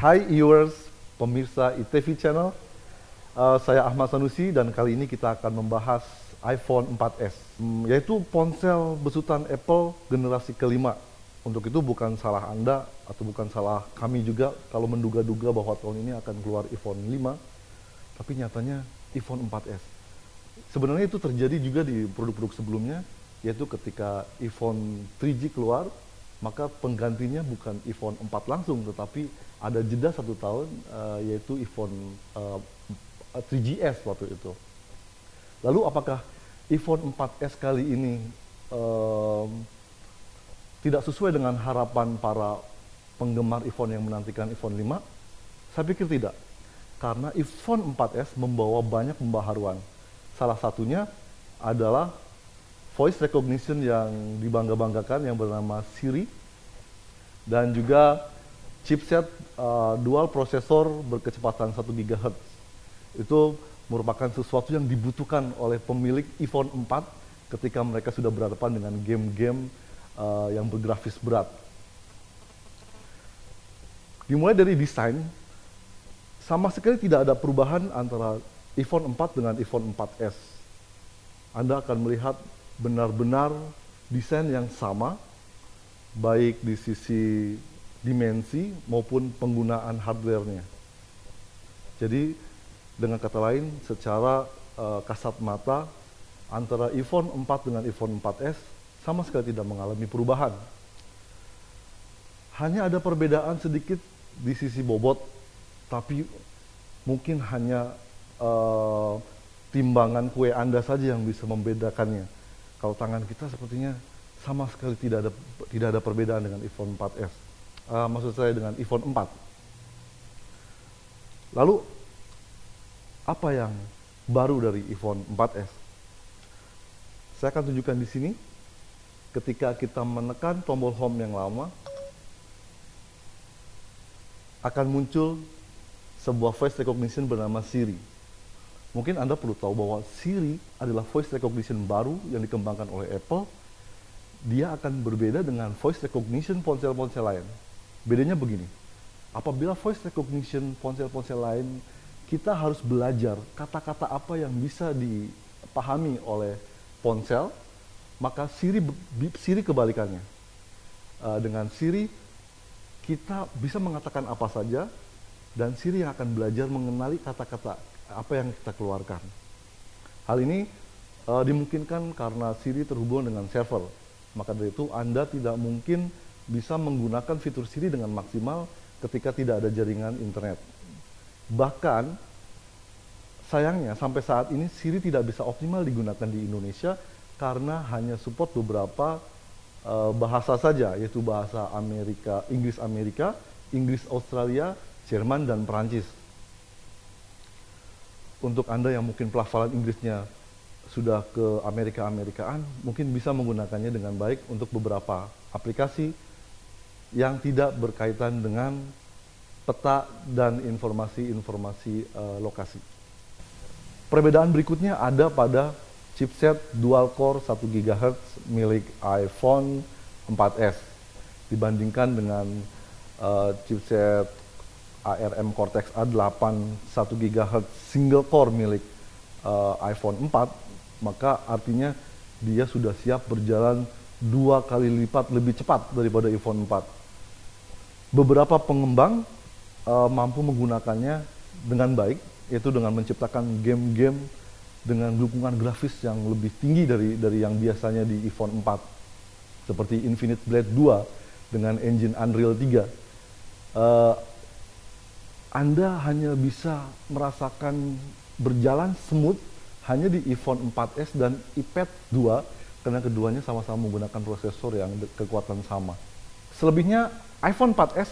Hai viewers, pemirsa ITV Channel. Saya Ahmad Sanusi dan kali ini kita akan membahas iPhone 4S, yaitu ponsel besutan Apple generasi kelima. Untuk itu bukan salah Anda atau bukan salah kami juga kalau menduga-duga bahwa tahun ini akan keluar iPhone 5, tapi nyatanya iPhone 4S. Sebenarnya itu terjadi juga di produk-produk sebelumnya, yaitu ketika iPhone 3G keluar, maka penggantinya bukan iPhone 4 langsung, tetapi ada jeda 1 tahun, yaitu iPhone 3GS waktu itu. Lalu apakah iPhone 4S kali ini tidak sesuai dengan harapan para penggemar iPhone yang menantikan iPhone 5? Saya pikir tidak, karena iPhone 4S membawa banyak pembaharuan. Salah satunya adalah voice recognition yang dibangga-banggakan yang bernama Siri, dan juga chipset dual prosesor berkecepatan 1 GHz. Itu merupakan sesuatu yang dibutuhkan oleh pemilik iPhone 4 ketika mereka sudah berhadapan dengan game-game yang bergrafis berat. Dimulai dari desain, sama sekali tidak ada perubahan antara iPhone 4 dengan iPhone 4S. Anda akan melihat benar-benar desain yang sama, baik di sisi dimensi maupun penggunaan hardware-nya. Jadi dengan kata lain, secara kasat mata antara iPhone 4 dengan iPhone 4S sama sekali tidak mengalami perubahan. Hanya ada perbedaan sedikit di sisi bobot, tapi mungkin hanya timbangan kue Anda saja yang bisa membedakannya. Kalau tangan kita sepertinya sama sekali tidak ada perbedaan dengan iPhone 4S. Maksud saya dengan iPhone 4. Lalu apa yang baru dari iPhone 4S? Saya akan tunjukkan di sini. Ketika kita menekan tombol home yang lama, akan muncul sebuah voice recognition bernama Siri. Mungkin Anda perlu tahu bahwa Siri adalah voice recognition baru yang dikembangkan oleh Apple. Dia akan berbeda dengan voice recognition ponsel-ponsel lain. Bedanya begini, apabila voice recognition ponsel-ponsel lain, kita harus belajar kata-kata apa yang bisa dipahami oleh ponsel, maka Siri kebalikannya. Dengan Siri, kita bisa mengatakan apa saja, dan Siri yang akan belajar mengenali kata-kata apa yang kita keluarkan. Hal ini dimungkinkan karena Siri terhubung dengan server. Maka dari itu Anda tidak mungkin bisa menggunakan fitur Siri dengan maksimal ketika tidak ada jaringan internet. Bahkan sayangnya sampai saat ini Siri tidak bisa optimal digunakan di Indonesia karena hanya support beberapa bahasa saja, yaitu bahasa Inggris Amerika, Inggris Australia, Jerman, dan Perancis. Untuk Anda yang mungkin pelafalan Inggrisnya sudah ke Amerikaan, mungkin bisa menggunakannya dengan baik untuk beberapa aplikasi yang tidak berkaitan dengan peta dan informasi-informasi lokasi. Perbedaan berikutnya ada pada chipset dual core 1 GHz milik iPhone 4S dibandingkan dengan chipset ARM Cortex A8 1 GHz single core milik iPhone 4, maka artinya dia sudah siap berjalan 2 kali lipat lebih cepat daripada iPhone 4. Beberapa pengembang mampu menggunakannya dengan baik, yaitu dengan menciptakan game-game dengan dukungan grafis yang lebih tinggi dari yang biasanya di iPhone 4, seperti Infinite Blade 2 dengan engine Unreal 3. Anda hanya bisa merasakan berjalan smooth hanya di iPhone 4S dan iPad 2 karena keduanya sama-sama menggunakan prosesor yang kekuatan sama. Selebihnya iPhone 4S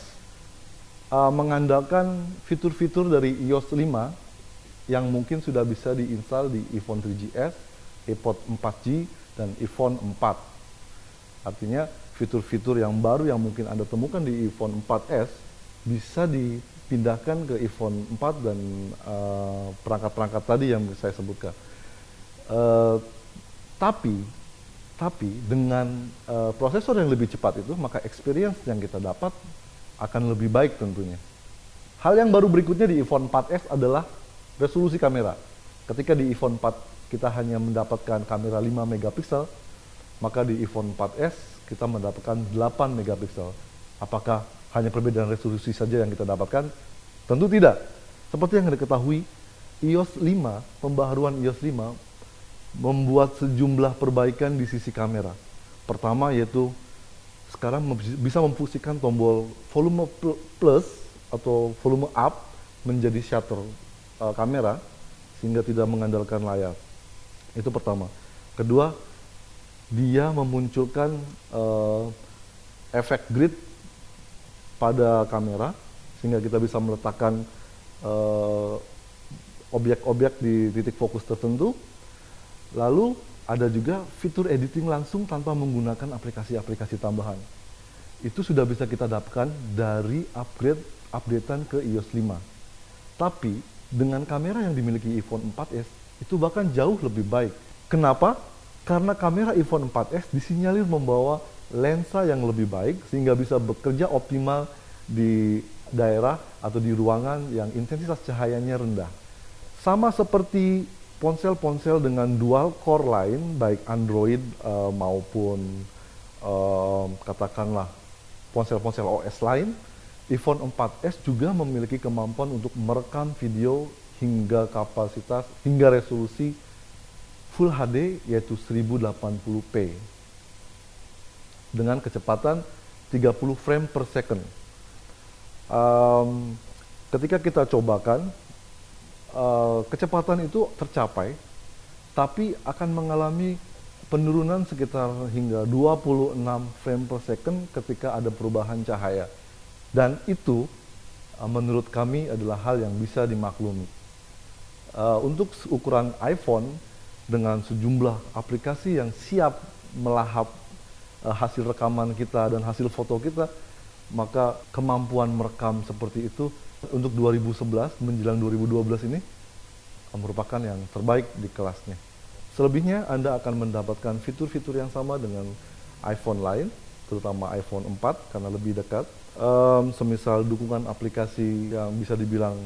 mengandalkan fitur-fitur dari iOS 5 yang mungkin sudah bisa diinstal di iPhone 3GS, iPod 4G, dan iPhone 4. Artinya fitur-fitur yang baru yang mungkin Anda temukan di iPhone 4S bisa dipindahkan ke iPhone 4 dan perangkat-perangkat tadi yang saya sebutkan. Tapi dengan prosesor yang lebih cepat itu, maka experience yang kita dapat akan lebih baik tentunya. Hal yang baru berikutnya di iPhone 4S adalah resolusi kamera. Ketika di iPhone 4 kita hanya mendapatkan kamera 5 megapiksel, maka di iPhone 4S kita mendapatkan 8 megapiksel. Apakah hanya perbedaan resolusi saja yang kita dapatkan? Tentu tidak. Seperti yang diketahui, iOS 5, pembaharuan iOS 5 membuat sejumlah perbaikan di sisi kamera. Pertama yaitu sekarang bisa memfungsikan tombol volume plus atau volume up menjadi shutter kamera sehingga tidak mengandalkan layar. Itu pertama. Kedua, dia memunculkan efek grid pada kamera sehingga kita bisa meletakkan objek-objek di titik fokus tertentu. Lalu ada juga fitur editing langsung tanpa menggunakan aplikasi-aplikasi tambahan. Itu sudah bisa kita dapatkan dari updatean ke iOS 5. Tapi dengan kamera yang dimiliki iPhone 4S itu bahkan jauh lebih baik. Kenapa? Karena kamera iPhone 4S disinyalir membawa lensa yang lebih baik sehingga bisa bekerja optimal di daerah atau di ruangan yang intensitas cahayanya rendah. Sama seperti ponsel-ponsel dengan dual core lain, baik Android maupun katakanlah ponsel-ponsel OS lain, iPhone 4S juga memiliki kemampuan untuk merekam video hingga kapasitas, hingga resolusi Full HD yaitu 1080p dengan kecepatan 30 frame per second. Ketika kita cobakan, kecepatan itu tercapai, tapi akan mengalami penurunan sekitar hingga 26 frame per second ketika ada perubahan cahaya. Dan itu menurut kami adalah hal yang bisa dimaklumi. Untuk ukuran iPhone dengan sejumlah aplikasi yang siap melahap hasil rekaman kita dan hasil foto kita, maka kemampuan merekam seperti itu untuk 2011 menjelang 2012 ini merupakan yang terbaik di kelasnya. Selebihnya Anda akan mendapatkan fitur-fitur yang sama dengan iPhone lain, terutama iPhone 4 karena lebih dekat. Semisal dukungan aplikasi yang bisa dibilang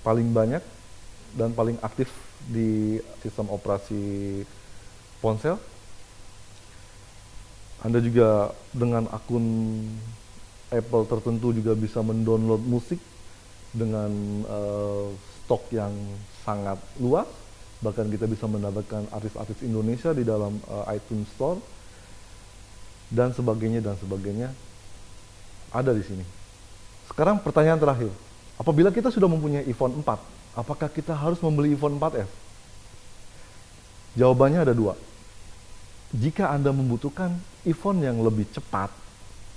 paling banyak dan paling aktif di sistem operasi ponsel. Anda juga dengan akun Apple tertentu juga bisa mendownload musik dengan stok yang sangat luas. Bahkan kita bisa mendapatkan artis-artis Indonesia di dalam iTunes Store dan sebagainya ada di sini. Sekarang pertanyaan terakhir, apabila kita sudah mempunyai iPhone 4, apakah kita harus membeli iPhone 4S? Jawabannya ada dua. Jika Anda membutuhkan iPhone yang lebih cepat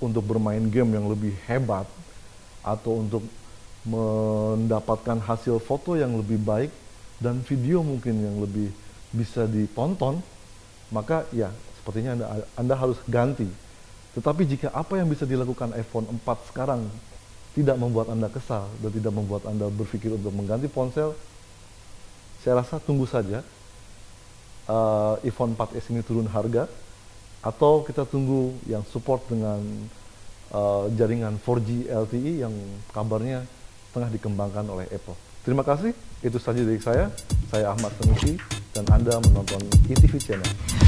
untuk bermain game yang lebih hebat atau untuk mendapatkan hasil foto yang lebih baik dan video mungkin yang lebih bisa ditonton, maka ya sepertinya Anda harus ganti. Tetapi jika apa yang bisa dilakukan iPhone 4 sekarang tidak membuat Anda kesal dan tidak membuat Anda berpikir untuk mengganti ponsel, saya rasa tunggu saja iPhone 4S ini turun harga, atau kita tunggu yang support dengan jaringan 4G LTE yang kabarnya tengah dikembangkan oleh Apple. Terima kasih, itu saja dari saya. Saya Ahmad Sanusi dan Anda menonton eTV Channel.